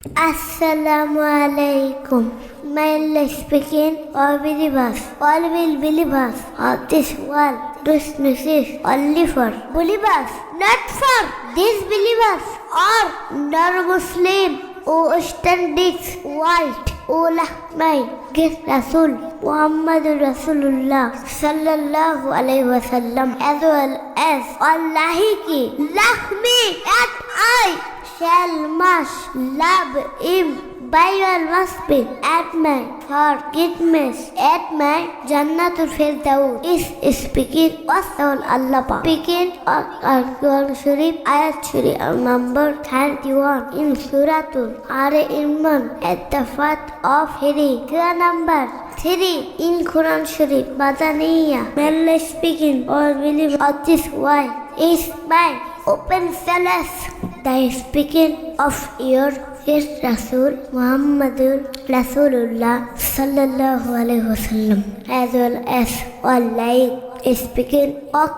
Assalamu alaikum. My life speaking all believers, all will believers of this world. This message only for believers, not for disbelievers or non-Muslim who stand this world. O my great Rasul Muhammad Rasulullah sallallahu alaihi wasallam, as well as Allah ki me and I shall must love him by your mercy at my forgiveness at my Jannatul Firdaus is speaking of Allah Pak. Speaking of Al-Quran Sharif, Ayat Sharif number 31 in Suratul Al-Imran at the fourth of Hijri, Surah number 3 in Quran Sharif, Madaniya. May speaking or believe of this why is my open solace. The speaking of your Rasul Muhammadur Rasulullah sallallahu alaihi wasallam, as well as Allah is speaking of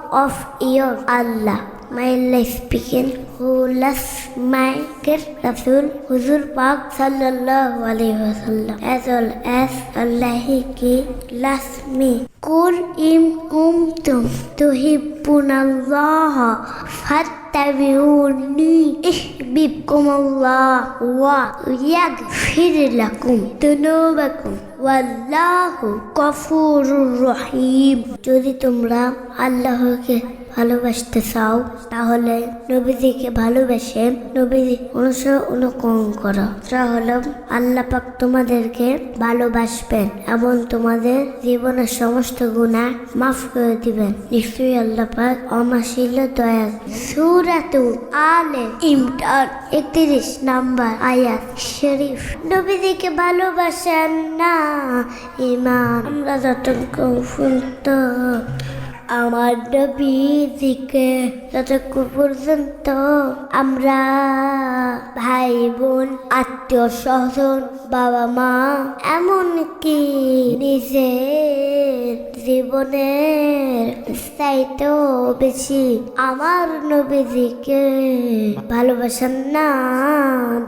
your Allah. My life speaking who loves my great Rasul Huzur Pak sallallahu alaihi wasallam, as well as Allah ki loves me. Qul in kuntum tuhibbunallaha fattabi'uni yuhbibkumullah wa yaghfir lakum dhunubakum wallahu ghafurur rahim. যদি তোমরা আল্লাহকে ভালোবাসতে চাও তাহলে নবীজিকে ভালোবেসে নবীজি অনুকরণ করো, তাহলে আল্লাহ পাক তোমাদেরকে ভালোবাসবেন এবং তোমাদের জীবনের সমস্ত গুনাহ মাফ করে দিবেন। নিশ্চয়ই আল্লাহ পাক অমাশিল দয়া। সূরাতুল আলে ইমরান 31 নম্বর আয়াত শরীফ। নবীজিকে ভালোবাসেন না ঈমান। আমরা যতক্ষণ আমার নবীজিকে যতক্ষণ পর্যন্ত আমরা ভাই বোন আত্মীয় স্বজন বাবা মা এমনকি নিজের জীবনের চাইতেও বেশি আমার নবীজিকে ভালোবাসেন না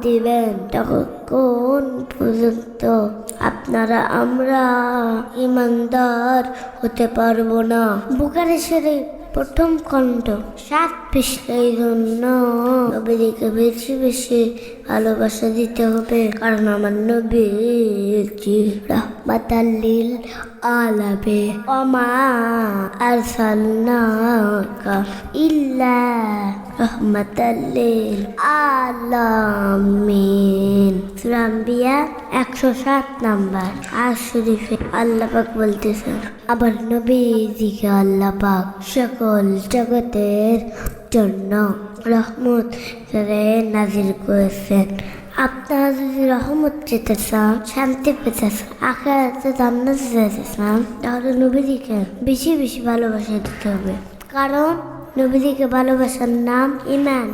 দিবেন তখন পর্যন্ত আপনারা আমরা ইমানদার হতে পারবো না। বুখারী শরীফ প্রথম খণ্ড 7 পৃষ্ঠার জন্য নবীজিকে বেশি বেশি ভালোবাসা দিতে হবে, কারণ আমার নবীজি রাহমাতাল লিল আলামিন ওমা আরসালনাকা ইল্লা রাহমাতাল লিল আলামিন। সূরা আম্বিয়া 107 নম্বর আয়াত শরীফে আল্লাহ পাক বলতেছেন, আবার নবীজিকে আল্লাহ পাক সকল জগতের জন্য রহমত নাজিল করেছেন। আপনারা যদি রহমত পেতে চান, শান্তি পেতে চান, আখিরাতে জান্নাত যেতে চান, তাহলে নবীজিকে বেশি বেশি ভালোবাসা দিতে হবে, কারণ নবীজিকে ভালোবাসার নাম ঈমান,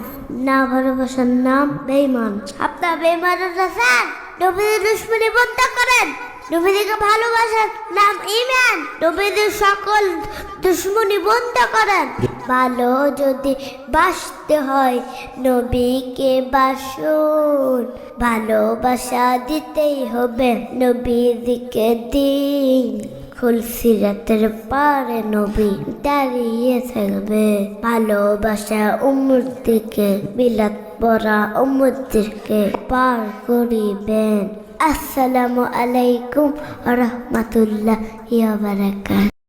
না ভালোবাসার নাম বেঈমান। আপনারা বেঈমান আছেন, নবীজির দুশমনি বন্ধ করেন। নবীজিকে ভালোবাসার নাম ঈমান, নবীজির সকল দুশমনি বন্ধ করেন। ভালো যদি বাসতে হয় নবীকে বাসুন, ভালোবাসা দিতেই হবে নবীজিকে দিন। খুলসিরাতের পারে নবী দাঁড়িয়ে থাকবে, ভালোবাসা উম্মতকে বিলাত পরা উম্মতকে পার করিবেন। আসসালামু আলাইকুম ওয়া রাহমাতুল্লাহি ওয়া বারাকাতুহু।